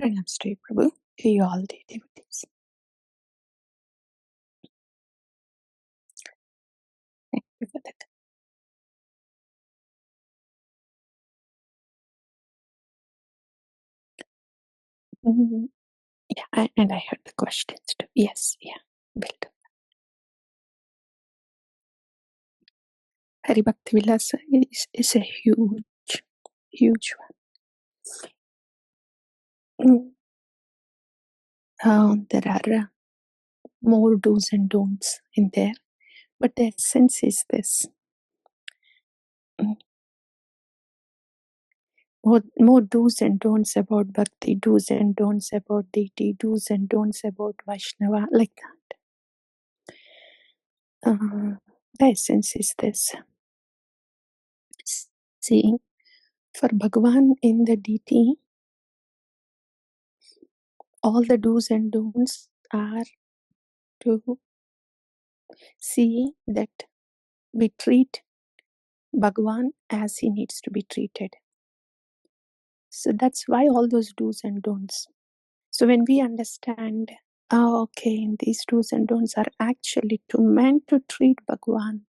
Namaste, Prabhu. You all the devotees. Thank you for that. Mm, yeah, and I heard the questions too. Yes, yeah. Will do. Hari Bhakti Vilasa is a huge one. There are more do's and don'ts in there, but the essence is this. Mm, more do's and don'ts about Bhakti, do's and don'ts about Deity, do's and don'ts about Vaishnava, like that. The essence is this. See, for Bhagavan in the deity, all the do's and don'ts are to see that we treat Bhagavan as he needs to be treated. So that's why all those do's and don'ts. So when we understand, okay, these do's and don'ts are actually meant to treat Bhagavan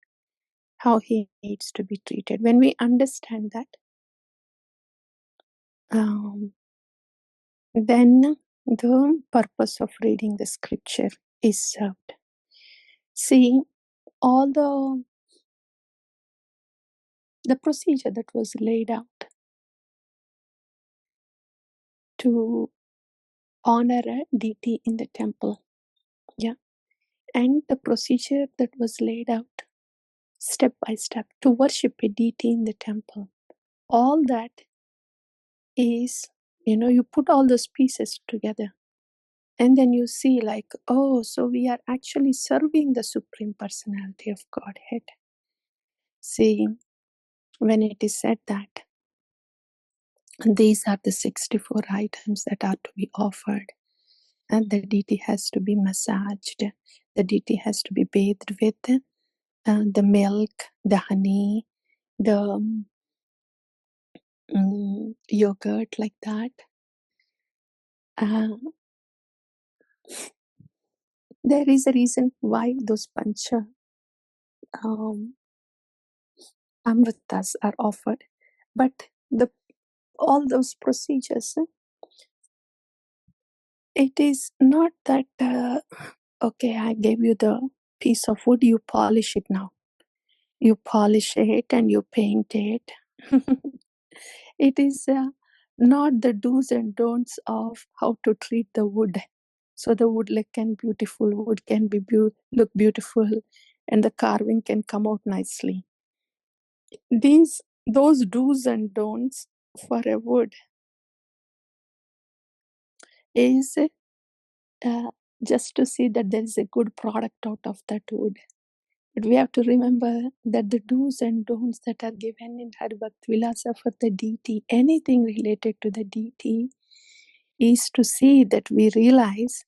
how he needs to be treated. When we understand that, then the purpose of reading the scripture is served. See, all the procedure that was laid out to honor a deity in the temple, yeah, and the procedure that was laid out step by step to worship a deity in the temple, all that is, you put all those pieces together and then you see like, oh, so we are actually serving the Supreme Personality of Godhead. See, when it is said that these are the 64 items that are to be offered, and the deity has to be massaged, the deity has to be bathed with the milk, the honey, the yogurt, like that. There is a reason why those pancha amritas are offered, but all those procedures, it is not that okay, I gave you the piece of wood, you polish it now. You polish it and you paint it. It is not the do's and don'ts of how to treat the wood. So the wood can beautiful, wood can be look beautiful, and the carving can come out nicely. Those do's and don'ts for a wood is just to see that there is a good product out of that wood. But we have to remember that the do's and don'ts that are given in Harivaasara Vilasa for the deity, anything related to the deity, is to see that we realize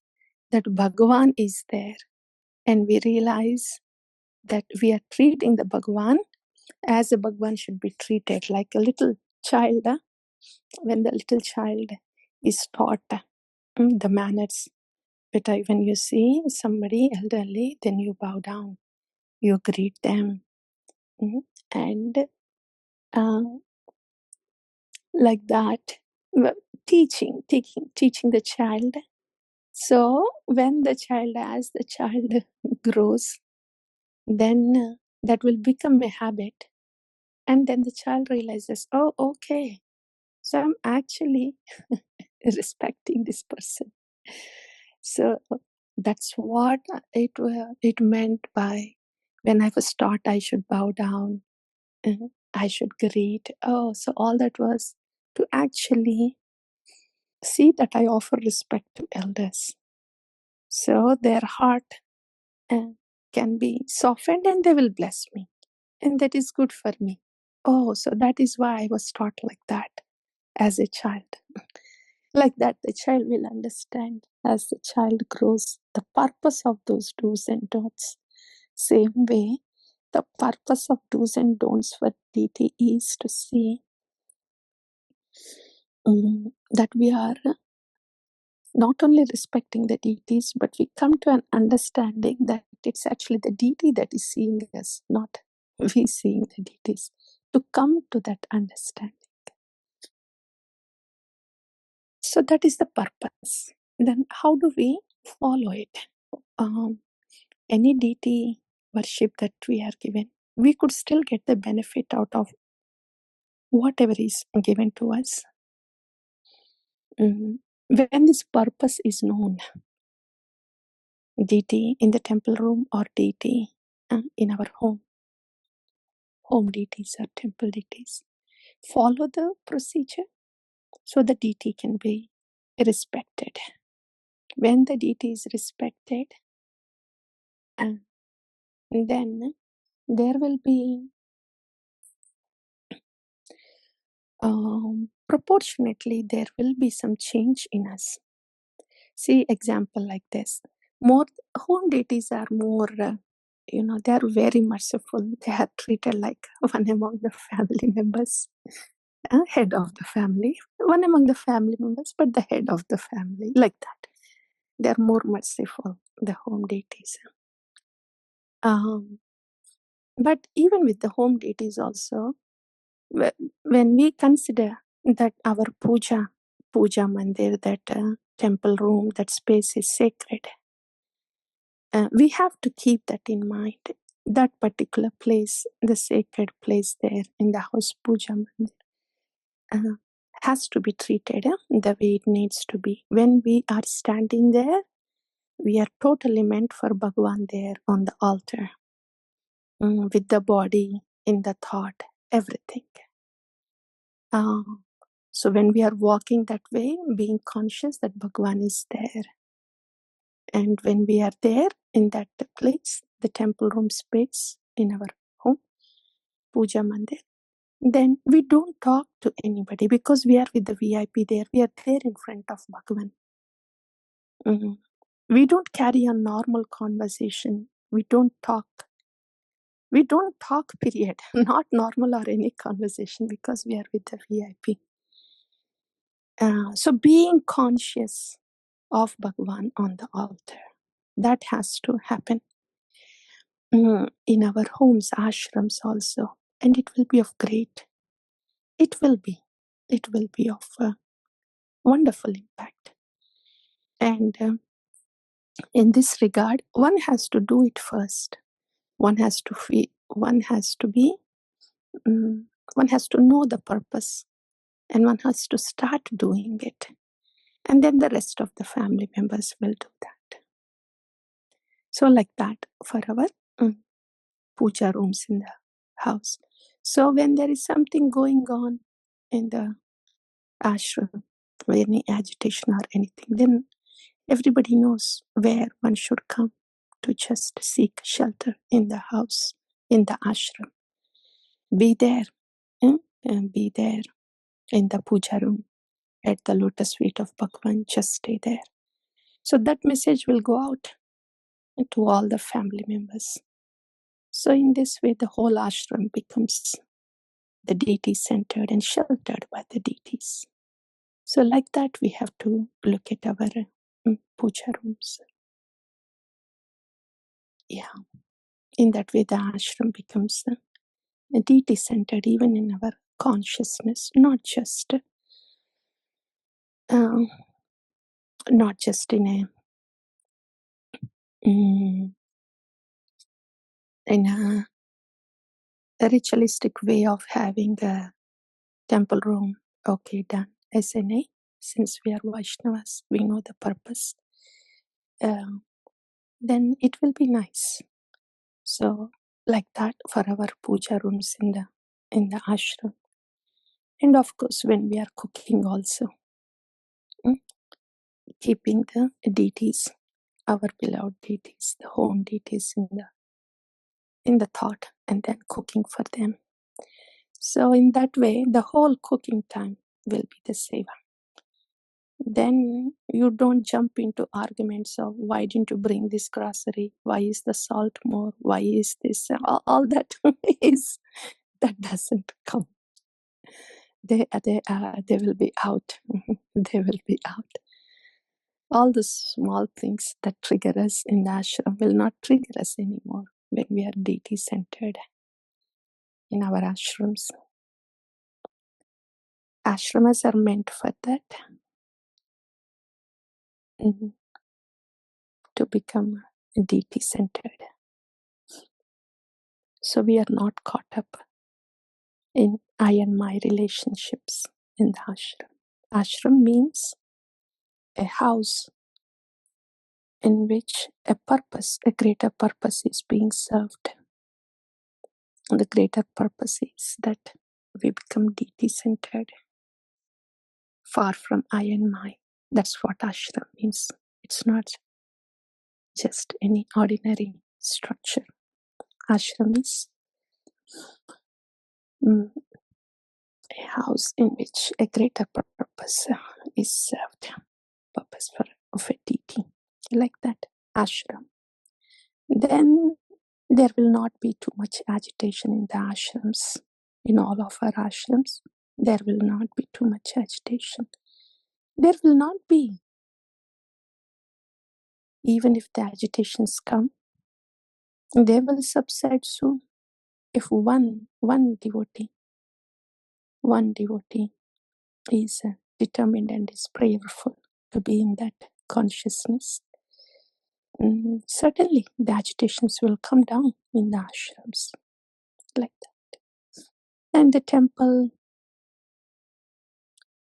that Bhagavan is there, and we realize that we are treating the Bhagavan as a Bhagavan should be treated, like a little child. When the little child is taught the manners, but when you see somebody elderly, then you bow down, you greet them, and like that, teaching the child. So when the child grows, then that will become a habit, and then the child realizes, oh, okay, so I'm actually respecting this person. So that's what it meant by when I was taught I should bow down, I should greet. Oh, so all that was to actually see that I offer respect to elders. So their heart can be softened and they will bless me. And that is good for me. Oh, so that is why I was taught like that as a child. Like that, the child will understand as the child grows the purpose of those do's and don'ts. Same way, the purpose of do's and don'ts for deity is to see that we are not only respecting the deities, but we come to an understanding that it's actually the deity that is seeing us, not we seeing the deities. To come to that understanding. So that is the purpose. Then how do we follow it? Any deity worship that we are given, we could still get the benefit out of whatever is given to us. When this purpose is known, deity in the temple room or deity in our home deities or temple deities, follow the procedure so the deity can be respected. When the deity is respected, then there will be proportionately there will be some change in us. See example like this. More home deities are more, they are very merciful. They are treated like one among the family members, head of the family, one among the family members, but the head of the family, like that. They are more merciful, the home deities. But even with the home deities also, when we consider that our puja mandir, that temple room, that space is sacred, we have to keep that in mind. That particular place, the sacred place there in the house puja mandir, has to be treated the way it needs to be. When we are standing there, we are totally meant for Bhagavan there on the altar, with the body, in the thought, everything. So when we are walking that way, being conscious that Bhagavan is there. And when we are there in that place, the temple room space in our home, puja mandir, then we don't talk to anybody because we are with the VIP there. We are there in front of Bhagavan. We don't carry a normal conversation. We don't talk. We don't talk, period. Not normal or any conversation because we are with the VIP. So being conscious of Bhagavan on the altar, that has to happen in our homes, ashrams also. And it will be of it will be of wonderful impact. And in this regard, one has to do it first. One has to one has to know the purpose, and one has to start doing it. And then the rest of the family members will do that. So like that for our puja rooms in the house. So when there is something going on in the ashram, any agitation or anything, then everybody knows where one should come to just seek shelter in the house, in the ashram. Be there, and be there in the puja room at the lotus feet of Bhagavan, just stay there. So that message will go out to all the family members. So in this way, the whole ashram becomes the deity centered and sheltered by the deities. So like that, we have to look at our puja rooms. Yeah. In that way, the ashram becomes a deity centered even in our consciousness, not just in a ritualistic way of having a temple room. Okay, done. SNA, since we are Vaishnavas, we know the purpose. Then it will be nice. So like that for our puja rooms in the ashram. And of course, when we are cooking also, keeping the deities, our beloved deities, the home deities in the thought, and then cooking for them. So in that way, the whole cooking time will be the seva. Then you don't jump into arguments of why didn't you bring this grocery? Why is the salt more? Why is this? All that that doesn't come. They will be out. They will be out. All the small things that trigger us in the ashram will not trigger us anymore when we are deity centered in our ashrams. Ashramas are meant for that, to become deity centered. So we are not caught up in I and my relationships in the ashram. Ashram means a house in which a purpose, a greater purpose is being served. And the greater purpose is that we become deity centered, far from I and my. That's what ashram means. It's not just any ordinary structure. Ashram is a house in which a greater purpose is served. Purpose of a deity. Like that, ashram. Then there will not be too much agitation in the ashrams. In all of our ashrams, there will not be too much agitation. There will not be. Even if the agitations come, they will subside soon. If one devotee is determined and is prayerful to be in that consciousness, certainly the agitations will come down in the ashrams. Like that. And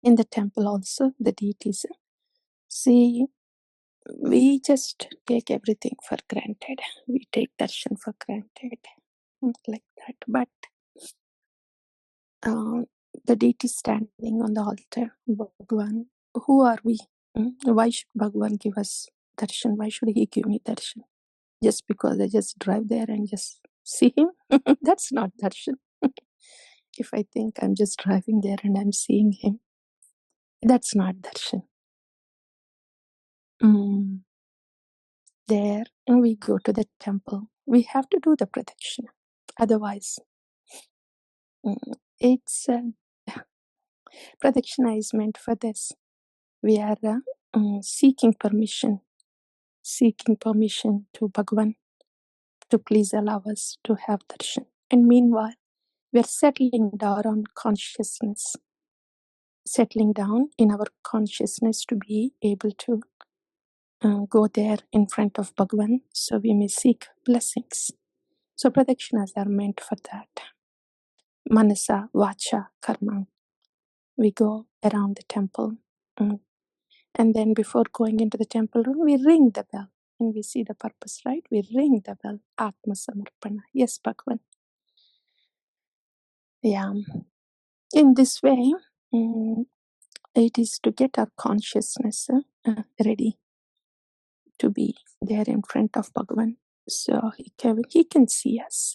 in the temple also, the deities, see, we just take everything for granted. We take darshan for granted, like that. But the deity standing on the altar, Bhagwan, who are we? Why should Bhagwan give us darshan? Why should he give me darshan? Just because I just drive there and just see him? That's not darshan. If I think I'm just driving there and I'm seeing him, that's not darshan. There we go to the temple. We have to do the protection. Otherwise, it's pradakshina is meant for this. We are seeking permission to Bhagavan to please allow us to have darshan. And meanwhile, we are settling down on consciousness, settling down in our consciousness to be able to go there in front of Bhagavan so we may seek blessings. So pradakshinas are meant for that. Manasa, Vacha, Karma. We go around the temple. And then before going into the temple room, we ring the bell. And we see the purpose, right? We ring the bell. Atma Samarpana. Yes, Bhagavan. Yeah. In this way, it is to get our consciousness ready to be there in front of Bhagavan. So he can see us.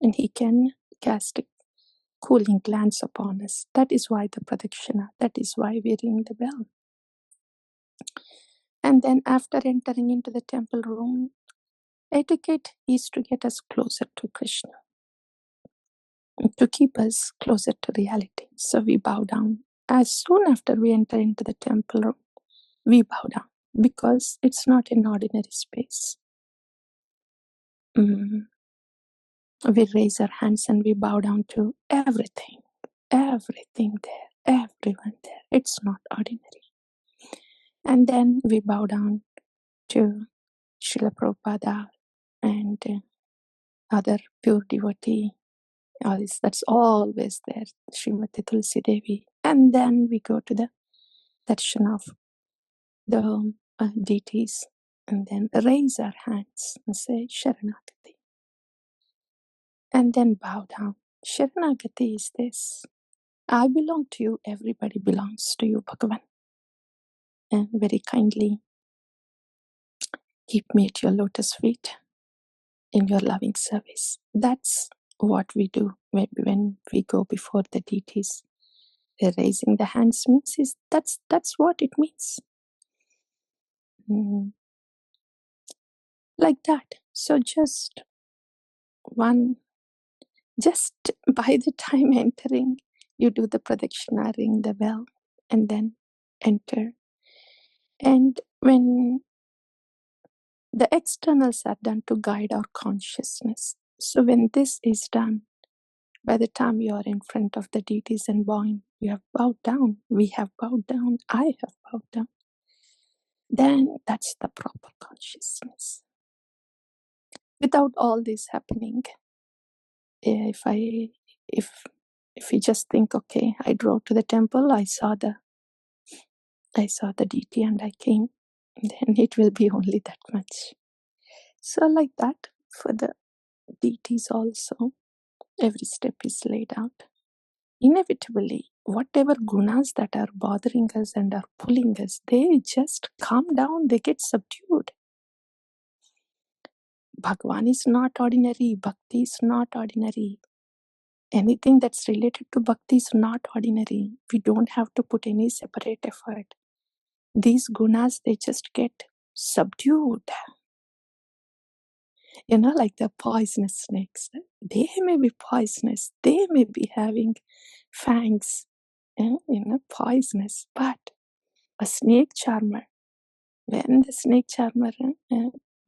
And he can cast a cooling glance upon us. That is why the pradakshina. That is why we ring the bell. And then after entering into the temple room, etiquette is to get us closer to Krishna, to keep us closer to reality. So we bow down. As soon after we enter into the temple room, we bow down because it's not an ordinary space. We raise our hands and we bow down to everything there, everyone there. It's not ordinary. And then we bow down to Srila Prabhupada and other pure devotee. All this, that's always there, Srimati Tulsi Devi. And then we go to the darshan of the deities and then raise our hands and say Sharanagati. And then bow down. Sharanagati is this. I belong to you, everybody belongs to you, Bhagavan. And very kindly keep me at your lotus feet in your loving service. That's what we do when we go before the deities. Raising the hands means that's what it means. Like that. So just by the time entering, you do the pradakshina, ring the bell, and then enter. And when the externals are done to guide our consciousness. So when this is done, by the time you are in front of the deities and bowing, you have bowed down, we have bowed down, I have bowed down, then that's the proper consciousness. Without all this happening, if we just think, okay, I drove to the temple, I saw the deity and I came, then it will be only that much. So like that, for the deities also, every step is laid out. Inevitably, whatever gunas that are bothering us and are pulling us, they just calm down, they get subdued. Bhagwan is not ordinary, bhakti is not ordinary. Anything that's related to bhakti is not ordinary. We don't have to put any separate effort. These gunas, they just get subdued. Like the poisonous snakes. They may be poisonous. They may be having fangs, poisonous. But a snake charmer, when the snake charmer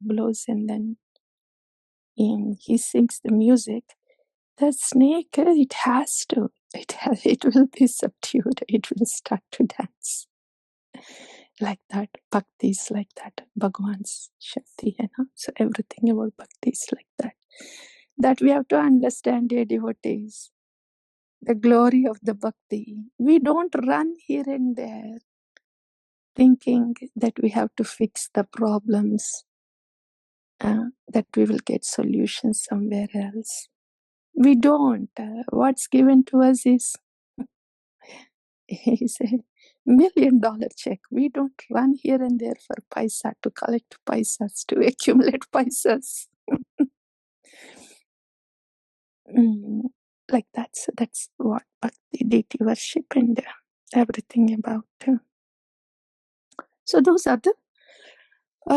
blows and then he sings the music, the snake, it will be subdued. It will start to dance. Like that, bhakti is like that. Bhagwan's Shakti, So everything about bhakti is like that. That we have to understand, dear devotees. The glory of the bhakti. We don't run here and there thinking that we have to fix the problems, that we will get solutions somewhere else. We don't. What's given to us is a $1 million check. We don't run here and there for paisa, to collect paisas, to accumulate paisas. Like that's what bhakti, deity worship, and everything about. So those are the.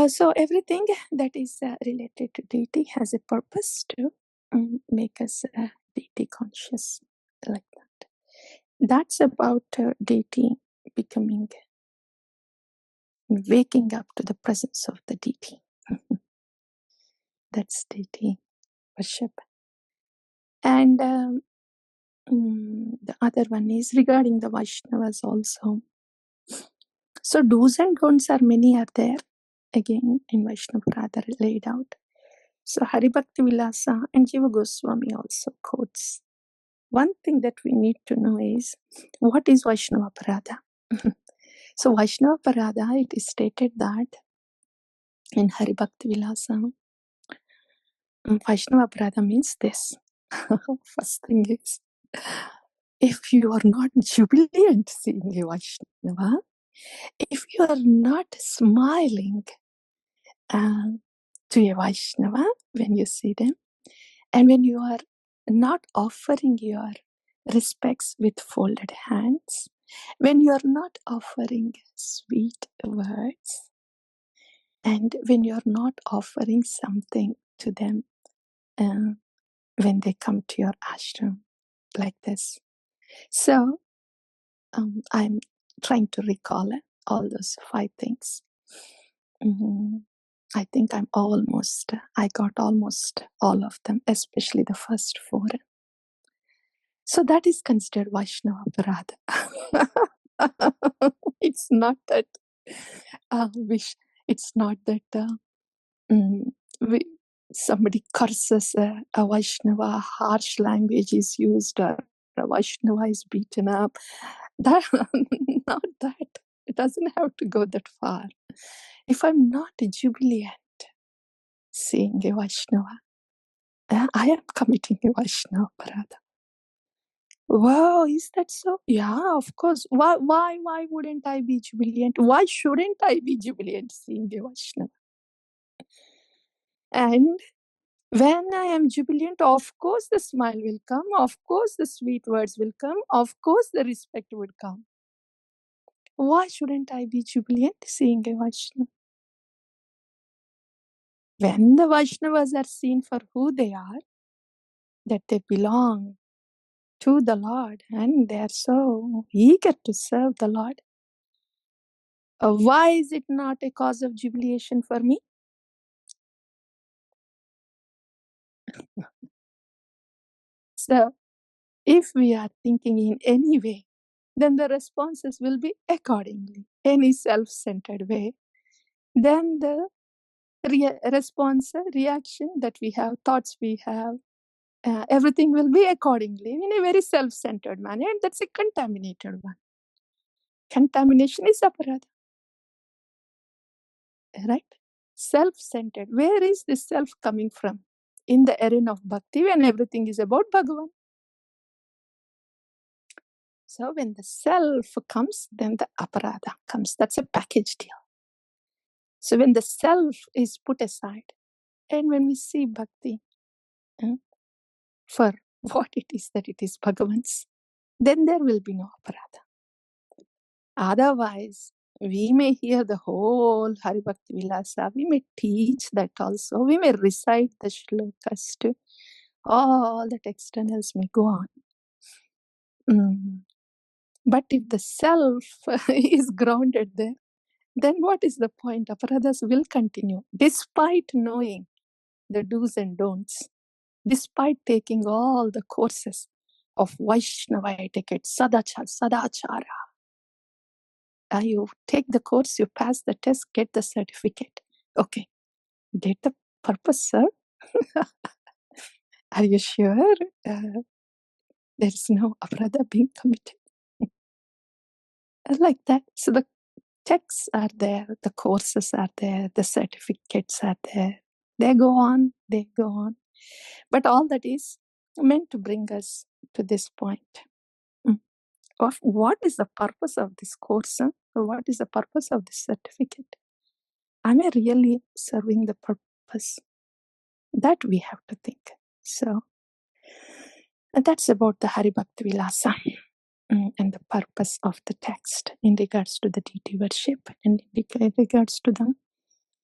So everything that is related to deity has a purpose to make us deity conscious, like that. That's about deity becoming, waking up to the presence of the deity. That's deity worship. And the other one is regarding the Vaishnavas also. So do's and don'ts are many are there. Again, in Vaishnava Aparadha laid out. So Haribhakti Vilasa and Jiva Goswami also quotes. One thing that we need to know is, what is Vaishnava Aparadha? So Vaishnava Aparadha, it is stated that in Haribhakti Vilasa, Vaishnava Aparadha means this. First thing is, if you are not jubilant seeing a Vaishnava, if you are not smiling to a Vaishnava when you see them, and when you are not offering your respects with folded hands, when you are not offering sweet words, and when you are not offering something to them when they come to your ashram, like this. So I'm trying to recall all those 5 things. I think I got almost all of them, especially the first 4. So that is considered Vaishnava Aparadha. It's not that it's not that somebody curses a Vaishnava, harsh language is used, or a Vaishnava is beaten up. That, not that. It doesn't have to go that far. If I'm not jubilant seeing a Vaishnava, I am committing a Vaishnava Aparadha. Wow, is that so? Yeah, of course. Why wouldn't I be jubilant? Why shouldn't I be jubilant seeing a Vaishnava? And when I am jubilant, of course the smile will come, of course the sweet words will come, of course the respect will come. Why shouldn't I be jubilant seeing a Vaishnava? When the Vaishnavas are seen for who they are, that they belong to the Lord and they are so eager to serve the Lord, Why is it not a cause of jubilation for me? So, if we are thinking in any way, then the responses will be accordingly. Any self-centered way, then the response, reaction that we have, thoughts we have, everything will be accordingly in a very self-centered manner, and that's a contaminated one. Contamination is aparadha, right? Self-centered. Where is this self coming from? In the arena of bhakti, when everything is about Bhagavan. So when the self comes, then the aparadha comes. That's a package deal. So when the self is put aside, and when we see bhakti for what it is, that it is Bhagavan's, then there will be no aparadha. Otherwise, we may hear the whole Haribhakti Vilasa, we may teach that also, we may recite the shlokas too. All that externals may go on. But if the self is grounded there, then what is the point? Aparadhas will continue despite knowing the do's and don'ts, despite taking all the courses of Vaishnava etiquette, sadachara. You take the course, you pass the test, get the certificate. Okay, did the purpose serve? Are you sure there's no aparadha being committed? Like that. So the texts are there, the courses are there, the certificates are there. They go on. But all that is meant to bring us to this point. Of what is the purpose of this course? What is the purpose of this certificate? Am I really serving the purpose? That we have to think. So that's about the Haribhakti Vilasa and the purpose of the text in regards to the deity worship and in regards to the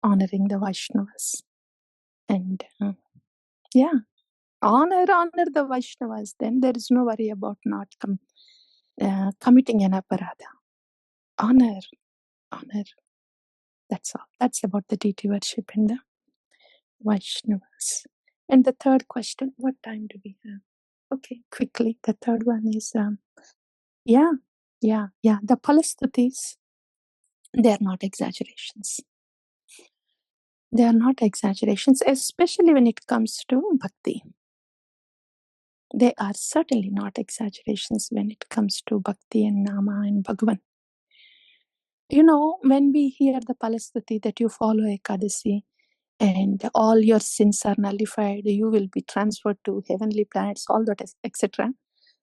honoring the Vaishnavas. And honor the Vaishnavas, then there is no worry about not committing an aparadha. Honor. That's all. That's about the deity worship and the Vaishnavas. And the third question, what time do we have? Okay, quickly. The third one is, the phala sthutis, they are not exaggerations. They are not exaggerations, especially when it comes to bhakti. They are certainly not exaggerations when it comes to bhakti and nama and Bhagavan. You know, when we hear the phala stuti that you follow Ekadasi and all your sins are nullified, you will be transferred to heavenly planets, all that, etc.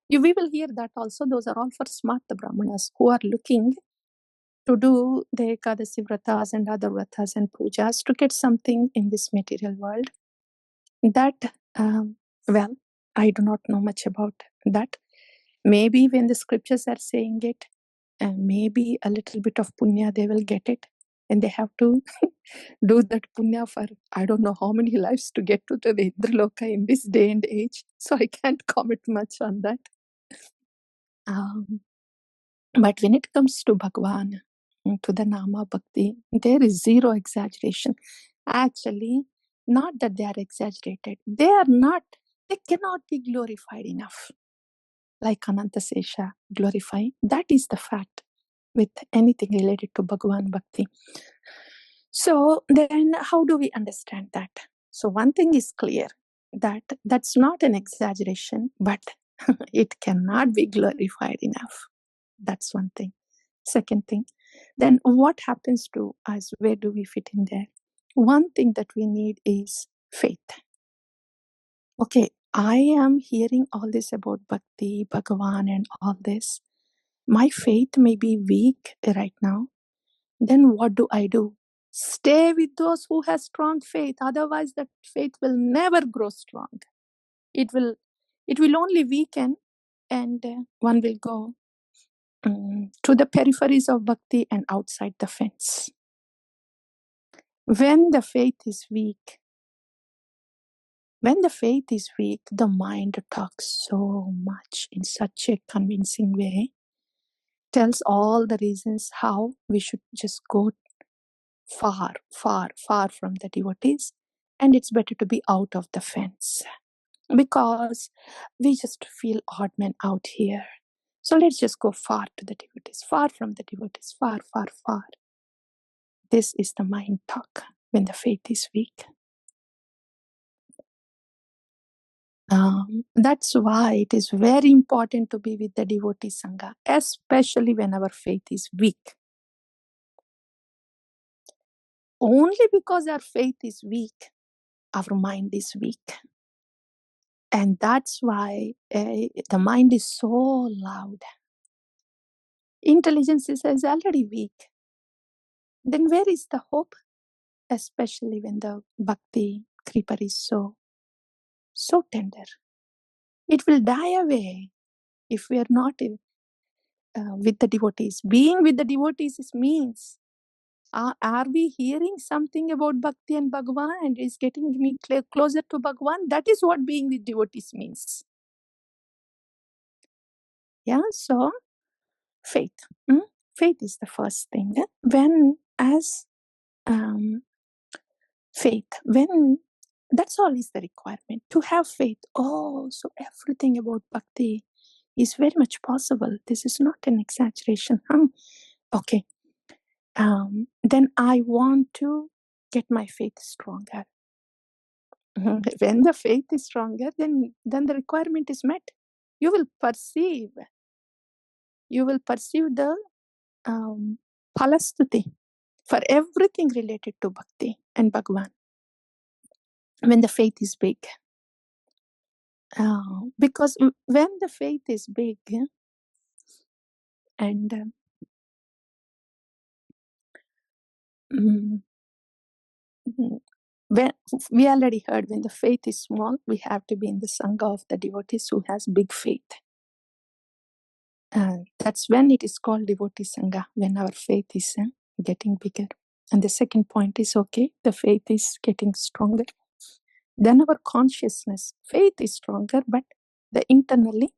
We will hear that also. Those are all for smarta brahmanas who are looking to do the Ekadasi vratas and other vratas and pujas to get something in this material world. That, well, I do not know much about that. Maybe when the scriptures are saying it, maybe a little bit of punya they will get it, and they have to do that punya for I don't know how many lives to get to the Indraloka in this day and age. So I can't comment much on that. But when it comes to Bhagwan, to the Nama Bhakti, there is zero exaggeration. Actually, not that they are exaggerated. They cannot be glorified enough. Like Ananta Sesha glorifying. That is the fact with anything related to Bhagwan Bhakti. So then how do we understand that? So one thing is clear, that that's not an exaggeration, but it cannot be glorified enough. That's one thing. Second thing, then what happens to us? Where do we fit in there? One thing that we need is faith. Okay, I am hearing all this about Bhakti, Bhagavan and all this. My faith may be weak right now. Then what do? Stay with those who have strong faith. Otherwise, that faith will never grow strong. It will only weaken, and one will go to the peripheries of bhakti and outside the fence. When the faith is weak, the mind talks so much in such a convincing way tells all the reasons how we should just go far, far, far from the devotees, and it's better to be out of the fence because we just feel odd men out here. So let's just go far to the devotees, far from the devotees, far, far, far. This is the mind talk when the faith is weak. That's why it is very important to be with the devotee sangha, especially when our faith is weak. Only because our faith is weak, our mind is weak. And that's why the mind is so loud. Intelligence is already weak. Then where is the hope? Especially when the bhakti creeper is so tender. It will die away if we are not with the devotees. Being with the devotees means, are we hearing something about bhakti and Bhagavan and is getting me closer to Bhagavan? That is what being with devotees means. Yeah, so faith. Faith is the first thing. When as faith, when that's all is the requirement, to have faith. Oh, so everything about bhakti is very much possible. This is not an exaggeration. Okay. Then I want to get my faith stronger. When the faith is stronger, then the requirement is met. You will perceive the phala sthuti for everything related to bhakti and Bhagavan when the faith is big. Because when the faith is big and when we already heard, when the faith is small, we have to be in the sangha of the devotees who has big faith. That's when it is called devotee sangha, when our faith is getting bigger. And the second point is, okay, the faith is getting stronger. Then our consciousness, faith is stronger, but internally,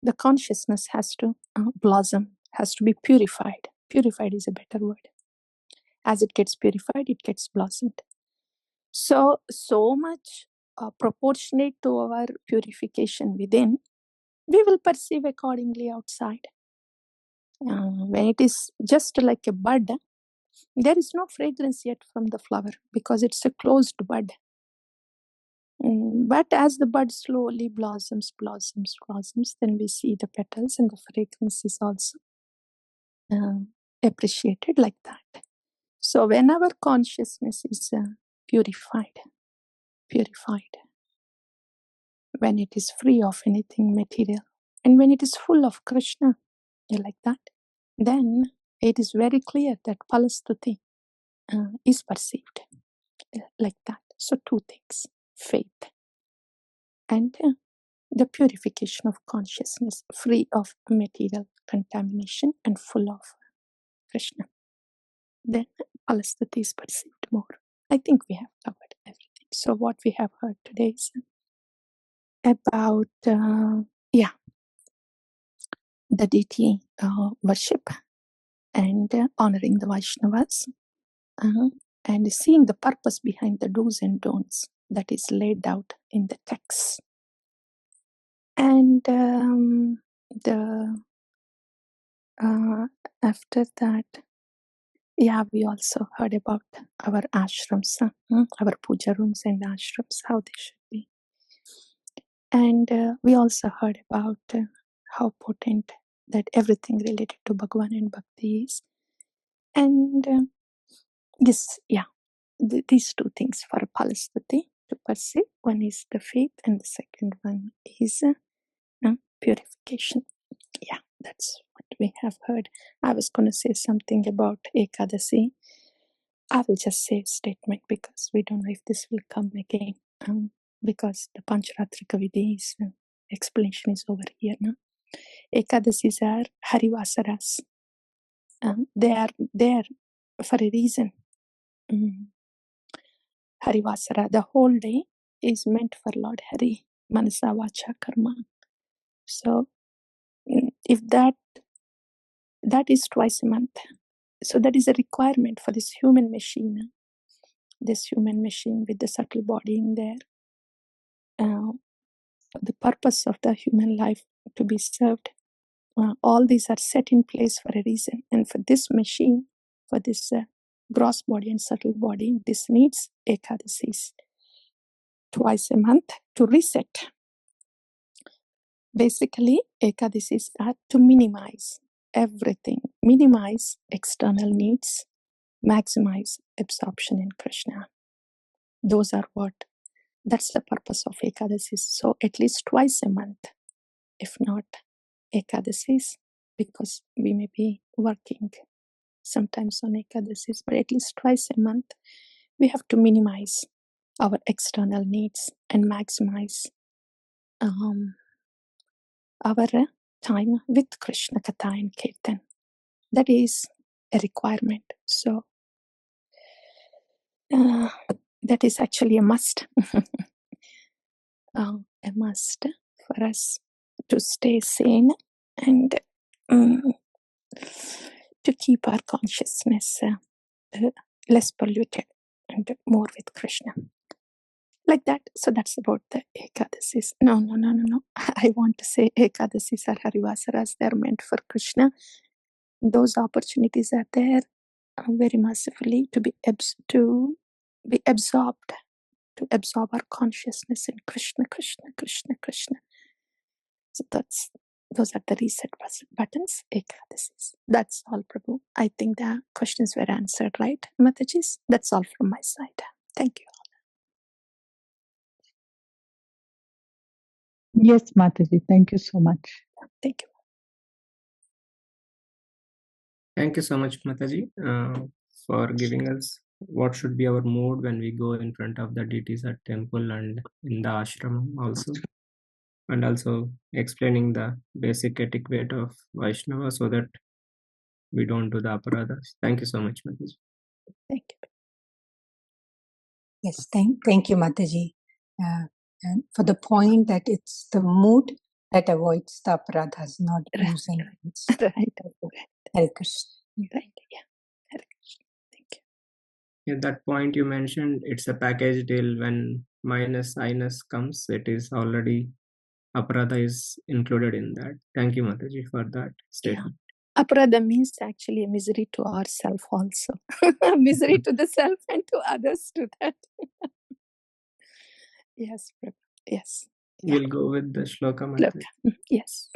the consciousness has to blossom, has to be purified. Purified is a better word. As it gets purified, it gets blossomed. So much proportionate to our purification within, we will perceive accordingly outside. When it is just like a bud, there is no fragrance yet from the flower because it's a closed bud. But as the bud slowly blossoms, then we see the petals and the fragrance is also appreciated like that. So when our consciousness is purified, when it is free of anything material, and when it is full of Krishna, like that, then it is very clear that phala sthuti is perceived like that. So two things, faith and the purification of consciousness, free of material contamination and full of Krishna. Then phala sthuti is perceived more. I think we have covered everything. So what we have heard today is about the deity worship and honoring the Vaishnavas and seeing the purpose behind the do's and don'ts that is laid out in the text. And after that, we also heard about our ashrams, our puja rooms and ashrams, how they should be. And we also heard about how potent that everything related to Bhagavan and Bhakti is. And these two things for phala sthuti to perceive. One is the faith and the second one is purification. Yeah, that's what we have heard. I was going to say something about Ekadasi. I will just say a statement because we don't know if this will come again. Because the Pancharatrika Vidhi's explanation is over here now. Ekadasis are Harivaasaras. They are there for a reason. Harivaasara, the whole day is meant for Lord Hari, Manasa, Vacha, Karma. So if that that is twice a month. So that is a requirement for this human machine with the subtle body in there. The purpose of the human life to be served. All these are set in place for a reason. And for this machine, for this gross body and subtle body, this needs Ekadasis twice a month to reset. Basically, Ekadasis are to minimize everything, minimize external needs, maximize absorption in Krishna. Those are that's the purpose of Ekadasis. So at least twice a month, if not Ekadasis, because we may be working sometimes on Ekadasis, but at least twice a month, we have to minimize our external needs and maximize our time with Krishna Katha and Kirtan. That is a requirement. So that is actually a must. A must for us to stay sane and to keep our consciousness less polluted and more with Krishna. Like that. So that's about the Ekadasis. No. I want to say Ekadasis or Harivasaras, they're meant for Krishna. Those opportunities are there very mercifully to be absorbed, to absorb our consciousness in Krishna. So those are the reset buttons, Ekadasis. That's all, Prabhu. I think the questions were answered, right, Matajis? That's all from my side. Thank you. Yes, Mataji. Thank you so much. Thank you. Thank you so much, Mataji, for giving us what should be our mood when we go in front of the deities at temple and in the ashram also. And also explaining the basic etiquette of Vaishnava so that we don't do the aparadhas. Thank you so much, Mataji. Thank you. Yes, thank you, Mataji. And for the point that it's the mood that avoids the aparadhas, not using it. Right. Hare Krishna. Right. Yeah. Hare Krishna. Thank you. Yeah, that point you mentioned, it's a package deal. When minus I-ness comes, it is already aparadha is included in that. Thank you, Mataji, for that statement. Yeah. Aparadha means actually a misery to ourself also. Misery to the self and to others to that. Yes. Yes. We'll go with the shloka, Mataji. Yes.